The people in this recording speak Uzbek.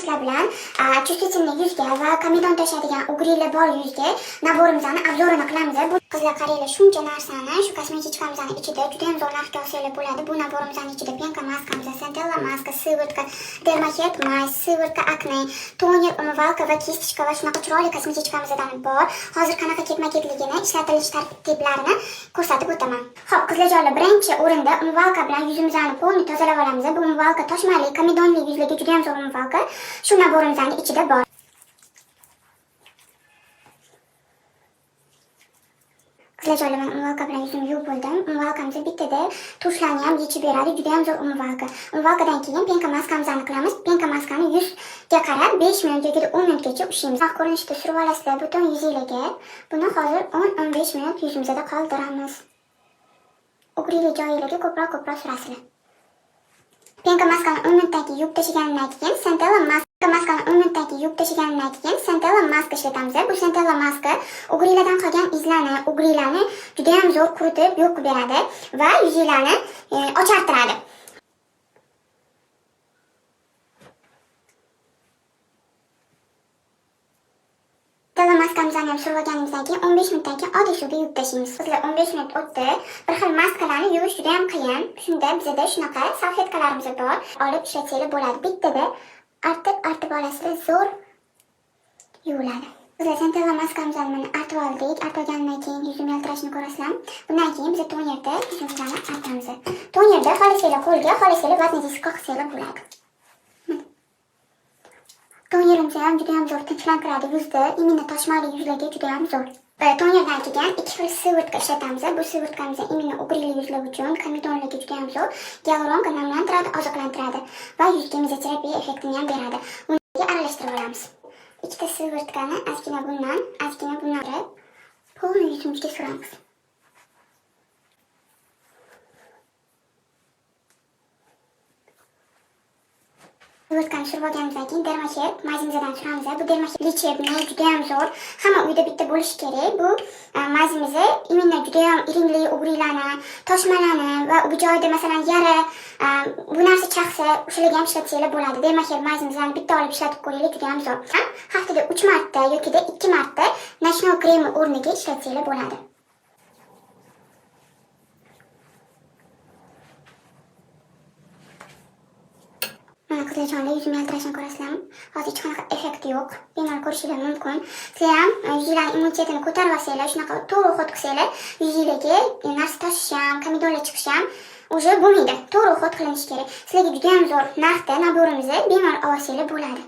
sizlar bilan чувствительный yuzga va komedon tashlaydigan ugrilar bor yuzga naborimizni obzorini qilamiz. Bu qizlar qaranglar shuncha narsani shu kosmetikamizning ichida juda ham zo'r narxga olsanglar bo'ladi. Bu naborimizning ichida penka maskamiz, Centella maska, sivırtka, dermaket mask, sivırtka akne, toner, umyvalka va kistочка va shunaqa chiroyli kosmetikamizdan bor. Hozir qanaqa ketma-ketligini, ishlatilish tartiblarini ko'rsatib o'taman. Xo'p, qizlarjonlar, birinchi o'rinda umyvalka bilan yuzimizni polni tozalab olamiz. Bu umyvalka toshmali komedonli yuzlarga juda ham zo'r umyvalka. Shu naborimizning ichida bor. Qizlarjonlar, men umyvalka bilan yuzimni yuvib bo'ldim. Umyvalkamiz bittada tushlarni ham yechib beradi. Juda ham zo'r umyvalka. Umyvalkadan keyin penka maskamizni qilamiz. Penka maskani yuzga qarab 5 minut yoki 10 minutgacha ushlaymiz. Vaqt ko'rinishida surib olasizlar butun yuzingizga. Buni hozir 10-15 minut yuzimizda qoldiramiz. Ugrili joylarga ko'proq surasizlar. Penka maskani 10 minutdan keyin yuvib tashlaganimdan keyin Centella maskani 10 minutdan keyin yuvib tashlaganimdan keyin Centella maska ishlatamiz. Bu Centella maska ugrilardan qolgan izlarni, ugrilarni juda ham zo'r quritib yo'q qilib beradi va yuzinglarni ochartiradi. Centella maskamizni ham surib olganimizdan keyin 15 minutdan keyin oddiy suvga yuvib tashlaymiz. Sizlar 15 minut o'tdi. Bir xil maskalarni yuvish juda ham qiyin. Shunda bizda shunaqa salfetkalarimiz bor. Olib ishlatsanglar bo'ladi. Bittada artib olasizlar, zo'r yuviladi. Bizlar Centella maskamizni artib oldik. Artib olgandan keyin yuzim yaltirashini ko'rasizlar. Bundan keyin biz tonerda yuzimizni artamiz. Tonerda xohlasanglar qo'lga, xohlasanglar vatningizni qoqsanglar bo'ladi. Tonerimiz ham juda ham zo'r tinchlantiradi yuzni, imенно toshmali yuzlarga juda ham zo'r. Tonerdan keyin ikki xil sivırtka ishlatamiz. Bu sivırtkamiz imенно ugrili yuzlar uchun, komedonlarga juda ham zo'r. Gyaluronka namlantiradi, oziqlantiradi va yuzga mezoterapiya effektini ham beradi. Uni aralashtirib olamiz. Ikkita sivırtkani ozgina bundan olib, polni yuzimizga suramiz. Sivırtkani surib olganimizdan keyin dermaket mazimizdan suramiz. Bu dermaket lechebniy juda ham zo'r. Hamma uyda bitta bo'lishi kerak. Bu mazimizni imенно juda ham iringli ugrilarni, toshmalarni va u joyda masalan yara bu narsa chaqsa, o'shalarga ham ishlatsanglar bo'ladi. Dermaket mazimizni bitta olib ishlatib ko'ringlar, juda ham zo'r. Haftada 3 marta yoki 2 marta nashno kremi o'rniga ishlatsanglar bo'ladi. Qizlarjonlar, yuzim yaltirashini ko'rasizlarmi? Hozir hech qanaqa effekt yo'q. Bemalol ko'rishingiz mumkin. Sizlar ham yuzingizning immunitetini ko'tarib olsanglar, shunaqa to'g'ri hod qilsanglar, yuzingizga narsa tashish ham, komedonlar chiqish ham уже bo'lmaydi. To'g'ri hod qilinishi kerak. Sizlarga juda ham zo'r narxda naborimizni bemalol olsanglar bo'ladi.